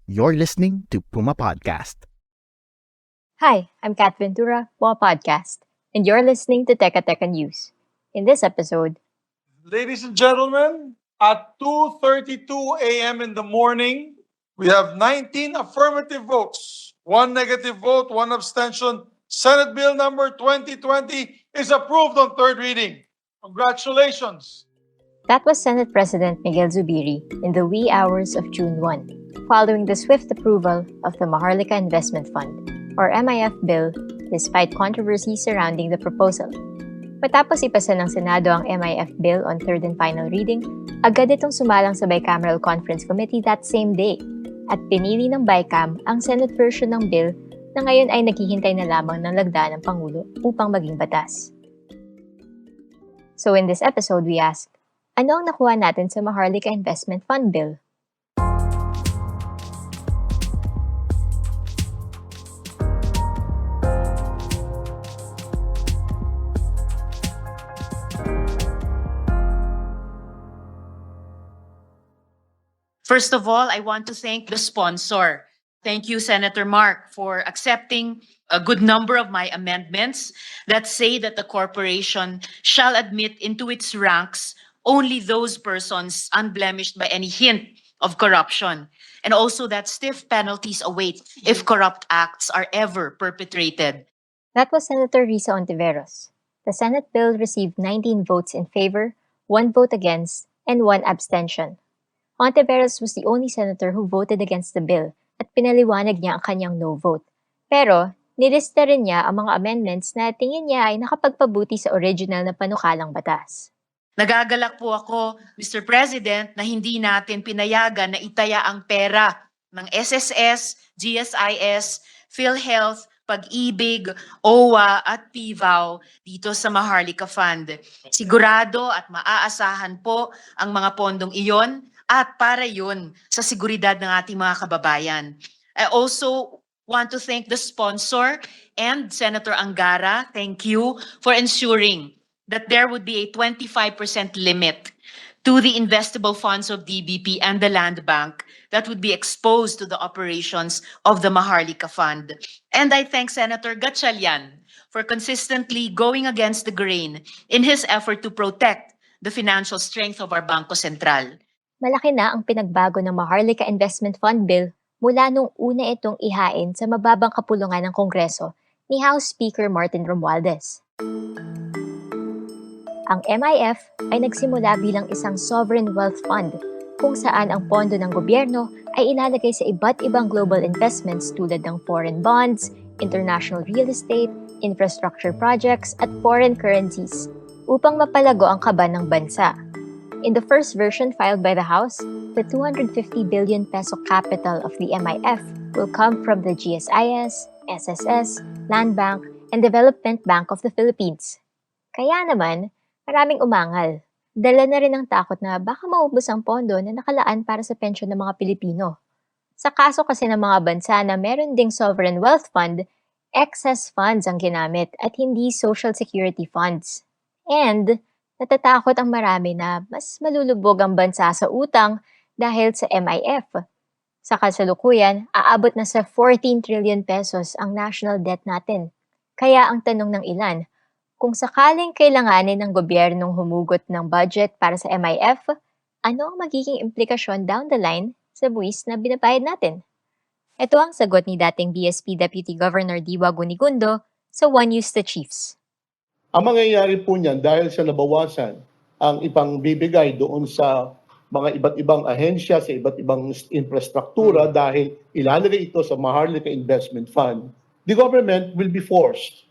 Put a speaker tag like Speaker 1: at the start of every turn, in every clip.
Speaker 1: You're listening to Puma Podcast.
Speaker 2: Hi, I'm Kat Ventura, Puma Podcast, and you're listening to Teka Teka News. In this episode,
Speaker 3: Ladies and gentlemen, at 2:32 a.m. in the morning, we have 19 affirmative votes, 1 negative vote, 1 abstention. Senate Bill number 2020 is approved on third reading. Congratulations.
Speaker 2: that was Senate President Miguel Zubiri in the wee hours of June 1, following the swift approval of the Maharlika Investment Fund, or MIF bill, despite controversy surrounding the proposal. Matapos ipasa ng Senado ang MIF bill on third and final reading, agad itong sumalang sa Bicameral Conference Committee that same day, at pinili ng BICAM ang Senate version ng bill na ngayon ay naghihintay na lamang ng lagda ng Pangulo upang maging batas. So in this episode, we ask, ano ang nakuha natin sa Maharlika Investment Fund Bill?
Speaker 4: First of all, I want to thank the sponsor. Thank you, Senator Mark, for accepting a good number of my amendments that say that the corporation shall admit into its ranks only those persons unblemished by any hint of corruption, and also that stiff penalties await if corrupt acts are ever perpetrated.
Speaker 2: That was Senator Risa Ontiveros. The Senate bill received 19 votes in favor, 1 vote against, and 1 abstention. Ontiveros was the only senator who voted against the bill at pinaliwanag niya ang kanyang no vote. Pero, nilista rin niya ang mga amendments na tingin niya ay nakapagpabuti sa original na panukalang batas.
Speaker 4: Nagagalak po ako, Mr. President, na hindi natin pinayagan na itaya ang pera ng SSS, GSIS, PhilHealth, Pag-ibig, OWA at PIVAW dito sa Maharlika Fund. Sigurado at maaasahan po ang mga pondong iyon at para yun sa seguridad ng ating mga kababayan. I also want to thank the sponsor and Senator Angara. Thank you for ensuring that there would be a 25% limit to the investable funds of DBP and the Land Bank that would be exposed to the operations of the Maharlika Fund. And I thank Senator Gatchalian for consistently going against the grain in his effort to protect the financial strength of our Bangko Sentral.
Speaker 2: Malaki na ang pinagbago ng Maharlika Investment Fund Bill mula nung una itong ihain sa mababang kapulungan ng Kongreso ni House Speaker Martin Romualdez. Ang MIF ay nagsimula bilang isang sovereign wealth fund kung saan ang pondo ng gobyerno ay ilalagay sa iba't ibang global investments tulad ng foreign bonds, international real estate, infrastructure projects at foreign currencies upang mapalago ang kaban ng bansa. In the first version filed by the House, the 250 billion peso capital of the MIF will come from the GSIS, SSS, Land Bank, and Development Bank of the Philippines. Kaya naman, maraming umangal. Dala na rin ang takot na baka maubos ang pondo na nakalaan para sa pensyon ng mga Pilipino. Sa kaso kasi ng mga bansa na meron ding sovereign wealth fund, excess funds ang ginamit at hindi social security funds. And natatakot ang marami na mas malulubog ang bansa sa utang dahil sa MIF. Sa kasalukuyan, aabot na sa 14 trillion pesos ang national debt natin. Kaya ang tanong ng ilan, kung sakaling kailanganin ng gobyernong humugot ng budget para sa MIF, ano ang magiging implikasyon down the line sa buwis na binabayad natin? Ito ang sagot ni dating BSP Deputy Governor Diwa Gunigundo sa One News The Chiefs.
Speaker 5: Ang mangyayari po niyan dahil sa nabawasan ang ipang bibigay doon sa mga iba't ibang ahensya, sa iba't ibang infrastruktura dahil ilalagay ito sa Maharlika Investment Fund, the government will be forced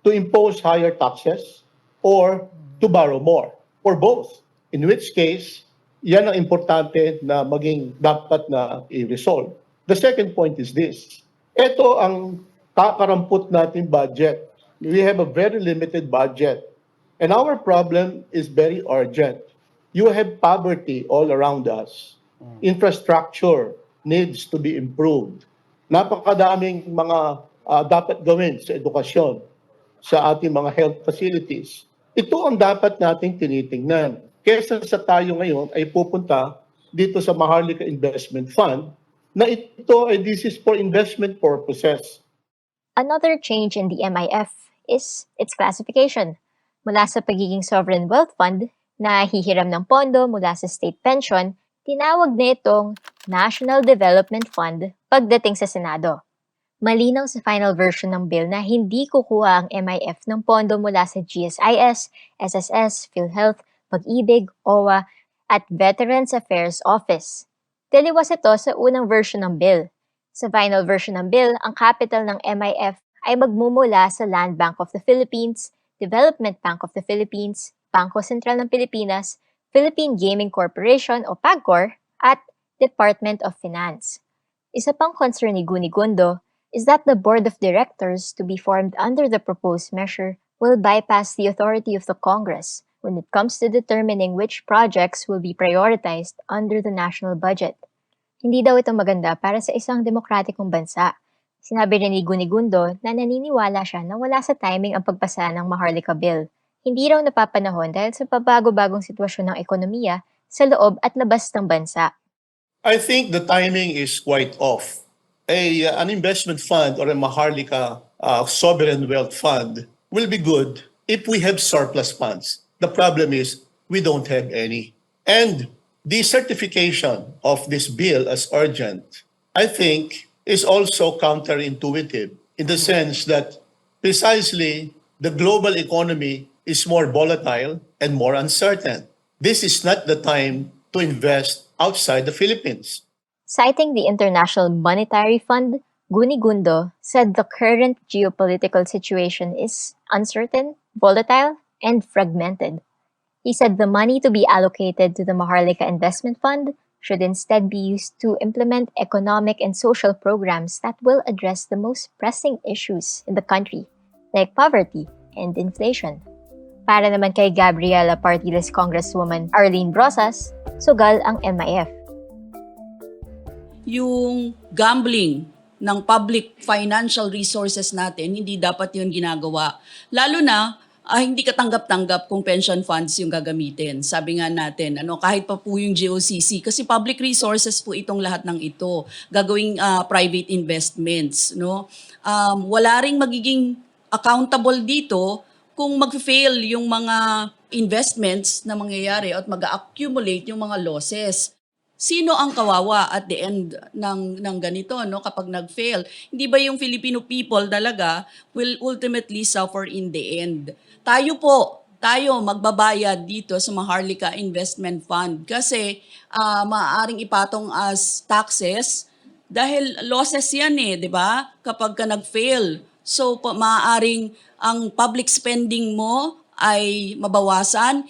Speaker 5: to impose higher taxes or to borrow more, or both. In which case, yan ang importante na maging dapat na i-resolve. The second point is this. Ito ang kakarampot natin budget. We have a very limited budget. And our problem is very urgent. You have poverty all around us. Infrastructure needs to be improved. Napakadaming mga dapat gawin sa edukasyon, sa ating mga health facilities. Ito ang dapat nating tinitingnan. Kesa sa tayo ngayon ay pupunta dito sa Maharlika Investment Fund na ito ay this is for investment purposes.
Speaker 2: Another change in the MIF is its classification. Mula sa pagiging sovereign wealth fund na hihiram ng pondo mula sa state pension, tinawag na itong National Development Fund pagdating sa Senado. Malinaw sa final version ng bill na hindi kukuha ang MIF ng pondo mula sa GSIS, SSS, PhilHealth, Pag-ibig, OWA, at Veterans Affairs Office. Taliwas ito sa unang version ng bill. Sa final version ng bill, ang capital ng MIF ay magmumula sa Land Bank of the Philippines, Development Bank of the Philippines, Bangko Sentral ng Pilipinas, Philippine Gaming Corporation o PAGCOR, at Department of Finance. Isa pang concern ni Gunigundo is that the Board of Directors to be formed under the proposed measure will bypass the authority of the Congress when it comes to determining which projects will be prioritized under the national budget. Hindi daw ito maganda para sa isang demokratikong bansa. Sinabi rin ni Gunigundo na naniniwala siya na wala sa timing ang pagpasa ng Maharlika Bill. Hindi raw napapanahon dahil sa pabago-bagong sitwasyon ng ekonomiya sa loob at labas ng bansa.
Speaker 5: I think the timing is quite off. An investment fund or a Maharlika sovereign wealth fund will be good if we have surplus funds. The problem is we don't have any. And the certification of this bill as urgent, I think, is also counterintuitive in the sense that precisely the global economy is more volatile and more uncertain. This is not the time to invest outside the Philippines.
Speaker 2: Citing the International Monetary Fund, Gunigundo said the current geopolitical situation is uncertain, volatile, and fragmented. He said the money to be allocated to the Maharlika Investment Fund should instead be used to implement economic and social programs that will address the most pressing issues in the country, like poverty and inflation. Para naman kay Gabriela Partyless Congresswoman Arlene Brosas, sugal ang MIF.
Speaker 6: Yung gambling ng public financial resources natin, hindi dapat yun ginagawa. Lalo na, hindi katanggap-tanggap kung pension funds yung gagamitin. Sabi nga natin, kahit pa po yung GOCC, kasi public resources po itong lahat ng ito, gagawing private investments. Wala ring magiging accountable dito kung mag-fail yung mga investments na mangyayari at mag-accumulate yung mga losses. Sino ang kawawa at the end ng ganito kapag nag-fail? Hindi ba yung Filipino people talaga will ultimately suffer in the end? Tayo magbabayad dito sa Maharlika Investment Fund kasi maaaring ipatong as taxes dahil losses yan di ba? Kapag ka nag-fail. So maaaring ang public spending mo ay mabawasan.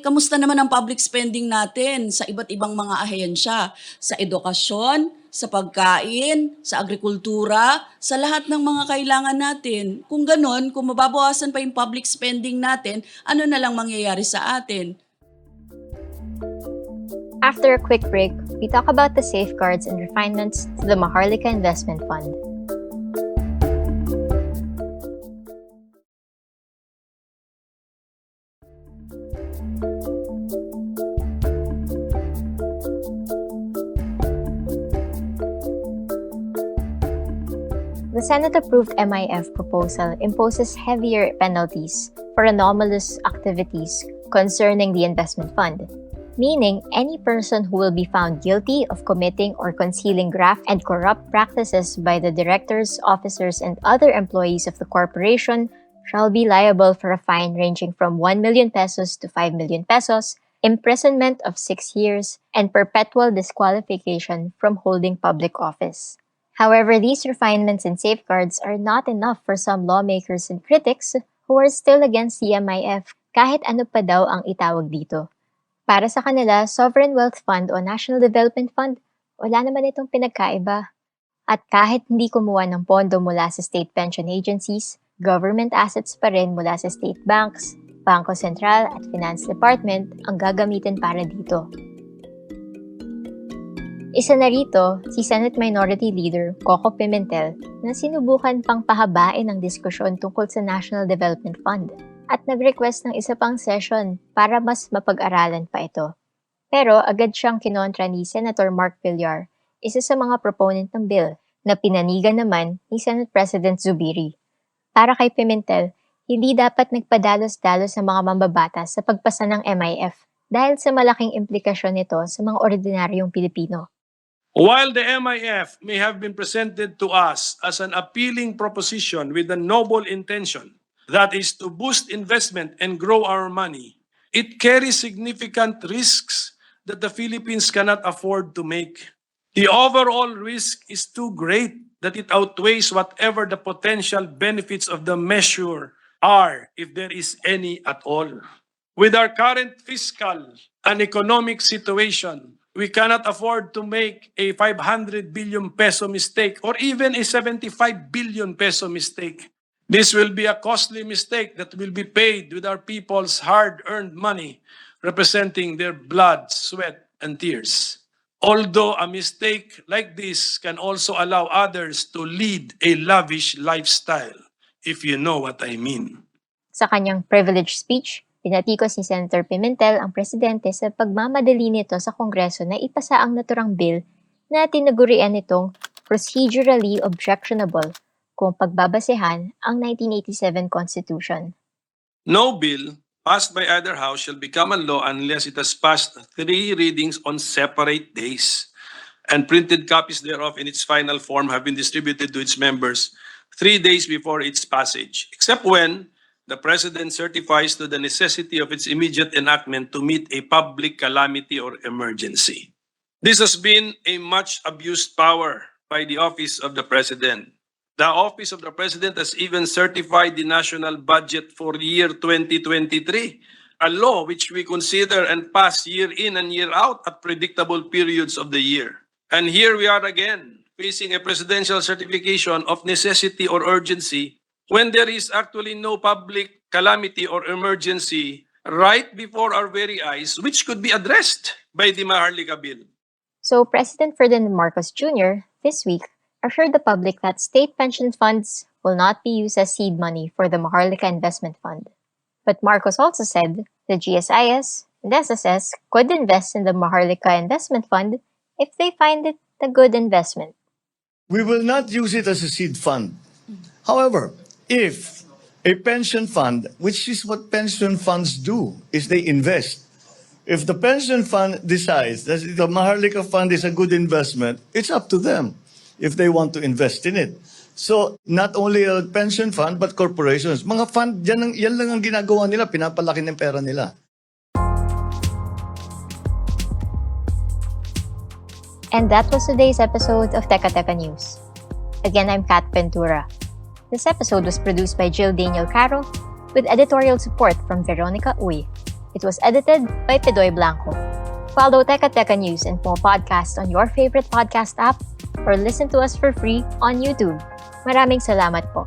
Speaker 6: Kamusta naman ang public spending natin sa iba't ibang mga ahensya? Sa edukasyon, sa pagkain, sa agrikultura, sa lahat ng mga kailangan natin. Kung ganon, kung mababawasan pa yung public spending natin, ano na lang mangyayari sa atin?
Speaker 2: After a quick break, we talk about the safeguards and refinements to the Maharlika Investment Fund. The Senate-approved MIF proposal imposes heavier penalties for anomalous activities concerning the investment fund, meaning any person who will be found guilty of committing or concealing graft and corrupt practices by the directors, officers, and other employees of the corporation shall be liable for a fine ranging from 1 million pesos to 5 million pesos, imprisonment of 6 years, and perpetual disqualification from holding public office. However, these refinements and safeguards are not enough for some lawmakers and critics who are still against the MIF kahit ano pa daw ang itawag dito. Para sa kanila, Sovereign Wealth Fund o National Development Fund, wala naman itong pinagkaiba. At kahit hindi kumuha ng pondo mula sa state pension agencies, government assets pa rin mula sa state banks, Bangko Sentral at Finance Department ang gagamitin para dito. Isa na rito, si Senate Minority Leader Coco Pimentel na sinubukan pang pahabain ang diskusyon tungkol sa National Development Fund at nag-request ng isa pang session para mas mapag-aralan pa ito. Pero agad siyang kinontra ni Senator Mark Villar, isa sa mga proponent ng bill na pinanigan naman ni Senate President Zubiri. Para kay Pimentel, hindi dapat nagpadalos-dalos sa mga mambabatas sa pagpasa ng MIF dahil sa malaking implikasyon nito sa mga ordinaryong Pilipino.
Speaker 7: While the MIF may have been presented to us as an appealing proposition with a noble intention, that is to boost investment and grow our money, it carries significant risks that the Philippines cannot afford to make. The overall risk is too great that it outweighs whatever the potential benefits of the measure are, if there is any at all. With our current fiscal and economic situation, we cannot afford to make a 500 billion peso mistake or even a 75 billion peso mistake. This will be a costly mistake that will be paid with our people's hard-earned money, representing their blood, sweat, and tears. Although a mistake like this can also allow others to lead a lavish lifestyle, if you know what I mean.
Speaker 2: Sa kanyang privilege speech, pinatikos ni Senator Pimentel ang presidente sa pagmamadali nito sa Kongreso na ipasa ang naturang bill na tinagurian nitong procedurally objectionable kung pagbabasehan ang 1987 Constitution.
Speaker 7: No bill passed by either house shall become a law unless it has passed 3 readings on separate days, and printed copies thereof in its final form have been distributed to its members 3 days before its passage, except when the President certifies to the necessity of its immediate enactment to meet a public calamity or emergency. This has been a much abused power by the Office of the President. The Office of the President has even certified the national budget for the year 2023, a law which we consider and pass year in and year out at predictable periods of the year. And here we are again, facing a presidential certification of necessity or urgency when there is actually no public calamity or emergency right before our very eyes, which could be addressed by the Maharlika Bill.
Speaker 2: So President Ferdinand Marcos Jr. this week assured the public that state pension funds will not be used as seed money for the Maharlika Investment Fund. But Marcos also said the GSIS and SSS could invest in the Maharlika Investment Fund if they find it a good investment.
Speaker 8: We will not use it as a seed fund. However, if a pension fund, which is what pension funds do, is they invest. If the pension fund decides that the Maharlika Fund is a good investment, it's up to them if they want to invest in it. So, not only a pension fund, but corporations. Mga fund, yan lang ang ginagawa nila, pinapalaki ng pera nila.
Speaker 2: And that was today's episode of Teka Teka News. Again, I'm Kat Ventura. This episode was produced by Jill Daniel Caro with editorial support from Veronica Uy. It was edited by Pedoy Blanco. Follow Teka Teka News and more podcasts on your favorite podcast app or listen to us for free on YouTube. Maraming salamat po.